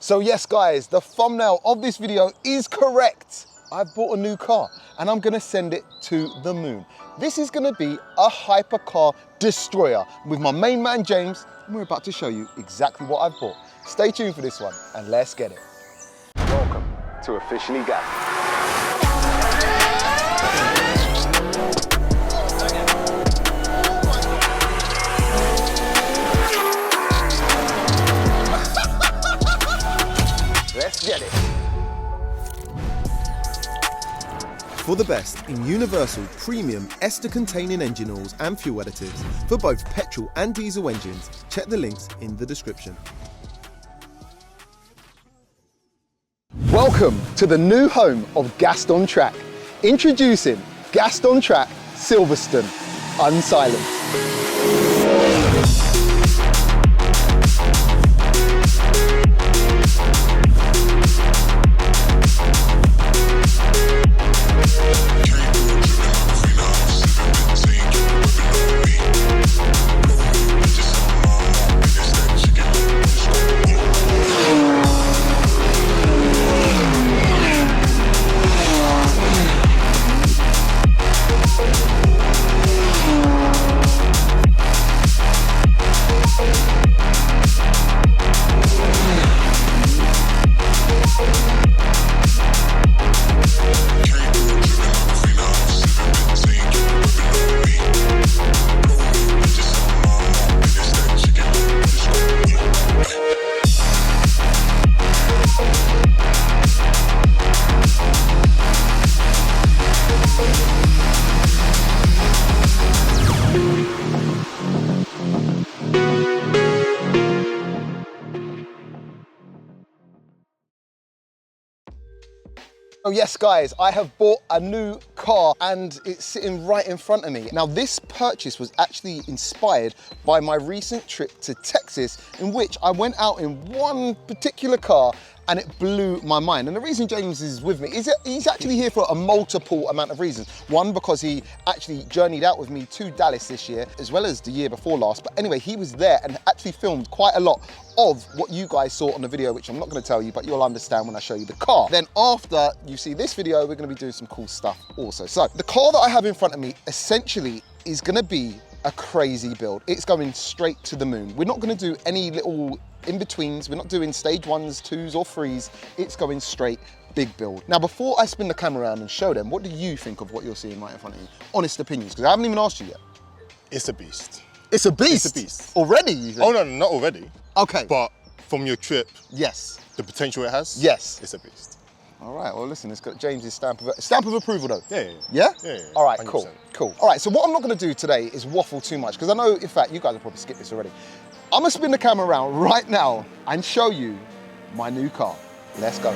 So yes guys, the thumbnail of this video is correct. I've bought a new car and I'm gonna send it to the moon. This is gonna be a hypercar destroyer with my main man James, and we're about to show you exactly what I've bought. Stay tuned for this one and let's get it. Welcome to Officially Gaffed. Let's get it. For the best in universal premium ester-containing engine oils and fuel additives for both petrol and diesel engines, check the links in the description. Welcome to the new home of Gassed on Track. Introducing Gassed on Track Silverstone, unsilenced. Oh yes guys, I have bought a new car and it's sitting right in front of me. Now this purchase was actually inspired by my recent trip to Texas, in which I went out in one particular car and it blew my mind. And the reason James is with me is that he's actually here for a multiple amount of reasons. One, because he actually journeyed out with me to Dallas this year, as well as the year before last. But anyway, he was there and actually filmed quite a lot of what you guys saw on the video, which I'm not gonna tell you, but you'll understand when I show you the car. Then after you see this video, we're gonna be doing some cool stuff also. So the car that I have in front of me essentially is gonna be a crazy build. It's going straight to the moon. We're not gonna do any little in-betweens. We're not doing stage 1s, 2s or 3s. It's going straight big build. Now, before I spin the camera around and show them, what do you think of what you're seeing right in front of you? Honest opinions, because I haven't even asked you yet. It's a beast. It's a beast? It's a beast. Already, you think? Oh no, not already. Okay. But from your trip, yes, the potential it has, yes, it's a beast. All right, well listen, it's got James's stamp of approval though. Yeah? Yeah? All right, 100%. cool. All right, so what I'm not gonna do today is waffle too much, because I know, in fact, you guys have probably skipped this already. I'm gonna spin the camera around right now and show you my new car. Let's go.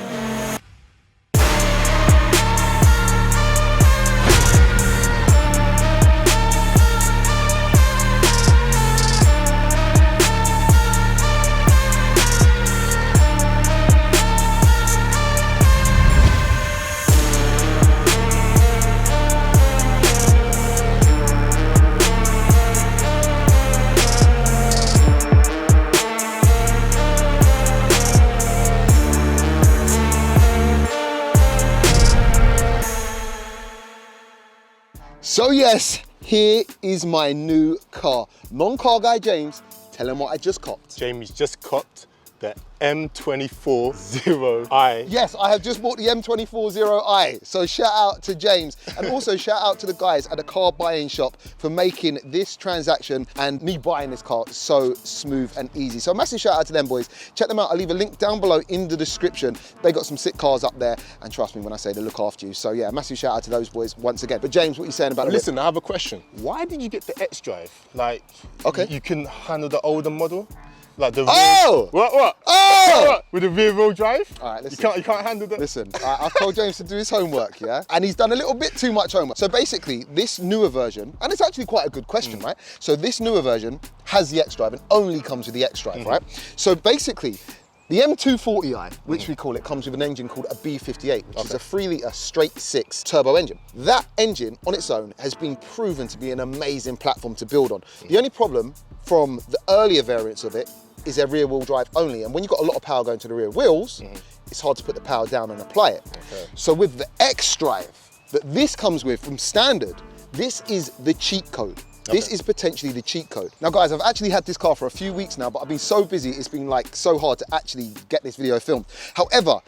So yes, here is my new car. Non-car guy James, tell him what I just copped. Jamie's just copped the M240i. Yes, I have just bought the M240i. So shout out to James, and also shout out to the guys at the car buying shop for making this transaction and me buying this car so smooth and easy. So a massive shout out to them boys. Check them out. I'll leave a link down below in the description. They got some sick cars up there, and trust me when I say they look after you. So yeah, massive shout out to those boys once again. But James, what are you saying about it? Listen, I have a question. Why did you get the X-Drive? Like, okay, you couldn't handle the older model? Like the rear, what? Oh! What? With the rear wheel drive? All right, listen. You can't handle that? Listen, I've told James to do his homework, yeah? And he's done a little bit too much homework. So basically, this newer version, and it's actually quite a good question, right? So this newer version has the X-Drive and only comes with the X-Drive, right? So basically, the M240i, which we call it, comes with an engine called a B58, which is a 3-litre straight 6 turbo engine. That engine on its own has been proven to be an amazing platform to build on. The only problem from the earlier variants of it is a rear wheel drive only. And when you've got a lot of power going to the rear wheels, it's hard to put the power down and apply it. Okay. So with the X drive that this comes with from standard, this is the cheat code. This is potentially the cheat code. Now guys, I've actually had this car for a few weeks now, but I've been so busy, it's been like so hard to actually get this video filmed. However,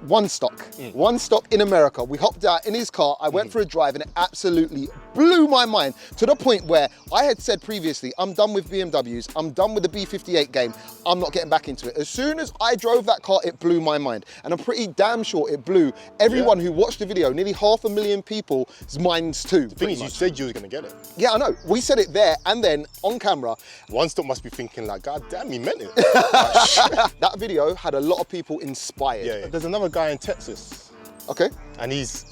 one stock in America. We hopped out in his car, I went for a drive and it absolutely blew my mind to the point where I had said previously, I'm done with BMWs, I'm done with the B58 game, I'm not getting back into it. As soon as I drove that car, it blew my mind. And I'm pretty damn sure it blew everyone who watched the video, nearly 500,000 people's minds too. The thing is, you said you was gonna get it. Yeah, I know. We said it there and then on camera. One Stop must be thinking like, God damn, he meant it. That video had a lot of people inspired. Yeah. There's another guy in Texas. Okay. And he's,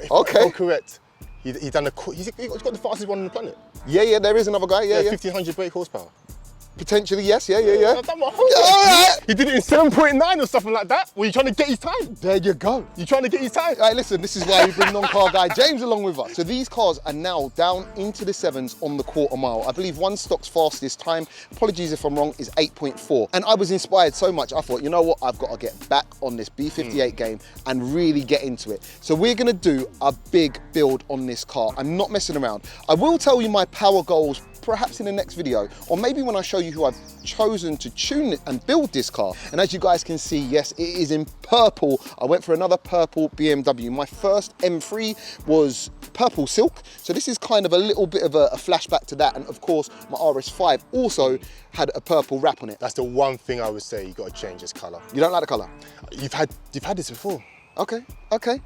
if Okay. I'm correct, he's got the fastest one on the planet. Yeah, there is another guy, yeah. 1500 brake horsepower. Potentially, yes, yeah. That's my whole Alright. He did it in 7.9 or something like that. Were you trying to get his time? There you go. You trying to get his time? All right, listen, this is why we bring non-car guy James along with us. So these cars are now down into the 7s on the quarter mile. I believe One Stock's fastest time, apologies if I'm wrong, is 8.4. And I was inspired so much, I thought, you know what, I've got to get back on this B58 game and really get into it. So we're gonna do a big build on this car. I'm not messing around. I will tell you my power goals perhaps in the next video, or maybe when I show you who I've chosen to tune it and build this car. And as you guys can see, yes, it is in purple. I went for another purple BMW. My first M3 was purple silk. So this is kind of a little bit of a flashback to that. And of course, my RS5 also had a purple wrap on it. That's the one thing I would say you got to change this color. You don't like the color? You've had this before. Okay.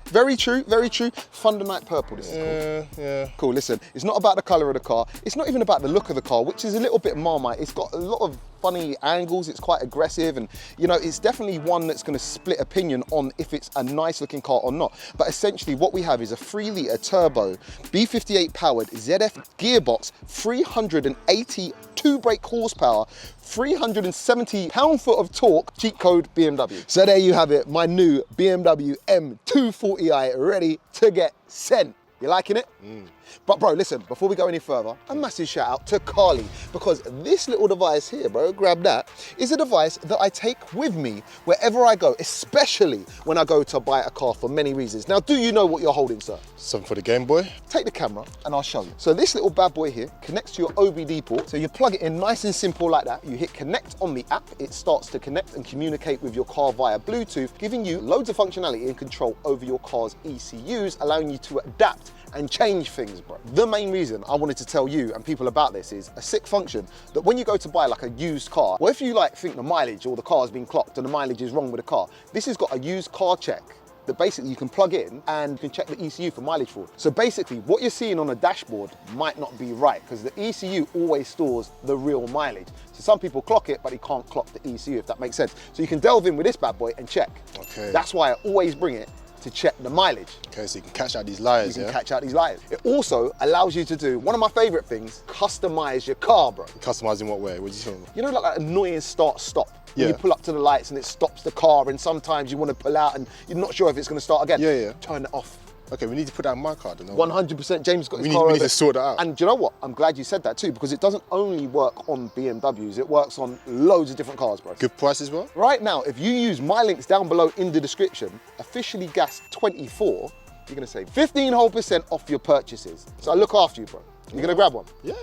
Very true, very true. Thunder Night Purple, this is called. Yeah. Cool, listen, it's not about the colour of the car. It's not even about the look of the car, which is a little bit Marmite. It's got a lot of funny angles. It's quite aggressive. And, you know, it's definitely one that's going to split opinion on if it's a nice looking car or not. But essentially what we have is a 3-litre turbo, B58 powered ZF gearbox, 382 brake horsepower, 370 pound-foot of torque, cheat code BMW. So there you have it, my new BMW M240i ready to get sent. You liking it? But bro, listen, before we go any further, a massive shout out to Carly, because this little device here, bro, grab that, is a device that I take with me wherever I go, especially when I go to buy a car for many reasons. Now, do you know what you're holding, sir? Something for the Game Boy? Take the camera and I'll show you. So this little bad boy here connects to your OBD port. So you plug it in nice and simple like that. You hit connect on the app. It starts to connect and communicate with your car via Bluetooth, giving you loads of functionality and control over your car's ECUs, allowing you to adapt and change things, bro. The main reason I wanted to tell you and people about this is a sick function that when you go to buy like a used car, or if you like think the mileage or the car's been clocked and the mileage is wrong with the car, this has got a used car check that basically you can plug in and you can check the ECU for mileage fraud. So basically what you're seeing on a dashboard might not be right because the ECU always stores the real mileage. So some people clock it, but they can't clock the ECU, if that makes sense. So you can delve in with this bad boy and check. Okay. That's why I always bring it to check the mileage. Okay, so you can catch out these liars, You can catch out these liars. It also allows you to do one of my favorite things, customize your car, bro. Customize in what way? What do you think? You know, like that annoying start-stop? When Yeah. you pull up to the lights and it stops the car, and sometimes you want to pull out and you're not sure if it's going to start again. Yeah. Turn it off. Okay, we need to put that in my car, don't know. 100%. James got his We car need over. to sort that out. And do you know what? I'm glad you said that too, because it doesn't only work on BMWs, it works on loads of different cars, bro. Good price as well? Right now, if you use my links down below in the description, officially gas 24, you're gonna save 15% off your purchases. So I look after you, bro. You're gonna grab one? Yeah.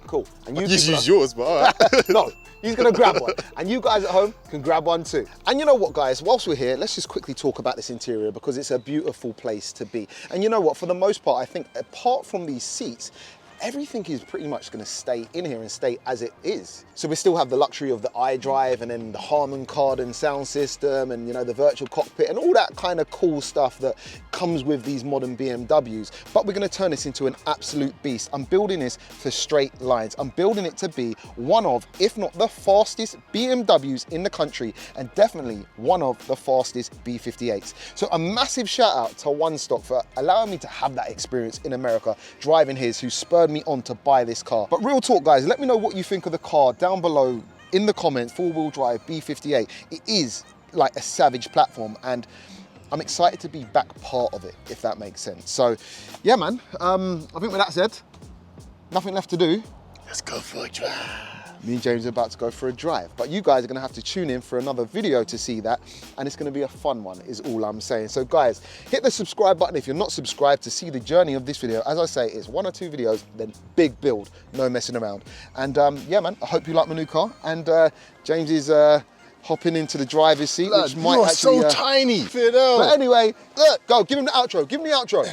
Cool. And you Just people use yours, but all right. No, he's gonna grab one. And you guys at home can grab one too. And you know what, guys, whilst we're here, let's just quickly talk about this interior because it's a beautiful place to be. And you know what, for the most part, I think apart from these seats, everything is pretty much going to stay in here and stay as it is. So we still have the luxury of the iDrive and then the Harman Kardon sound system and, you know, the virtual cockpit and all that kind of cool stuff that comes with these modern BMWs. But we're going to turn this into an absolute beast. I'm building this for straight lines. I'm building it to be one of, if not the fastest BMWs in the country, and definitely one of the fastest B58s. So a massive shout out to One Stock for allowing me to have that experience in America, driving his, who spurred me on to buy this car. But real talk, guys, let me know what you think of the car down below in the comments. 4-wheel drive B58. It is like a savage platform and I'm excited to be back part of it, if that makes sense. So yeah, man, I think with that said, nothing left to do. Let's go for a drive. me and James are about to go for a drive. But you guys are gonna have to tune in for another video to see that, and it's gonna be a fun one, is all I'm saying. So guys, hit the subscribe button if you're not subscribed to see the journey of this video. As I say, it's 1 or 2 videos, then big build, no messing around. And yeah, man, I hope you like my new car. And James is hopping into the driver's seat, Lad, which might you are actually... so tiny. Fidel. But anyway, look, go, give him the outro, give him the outro.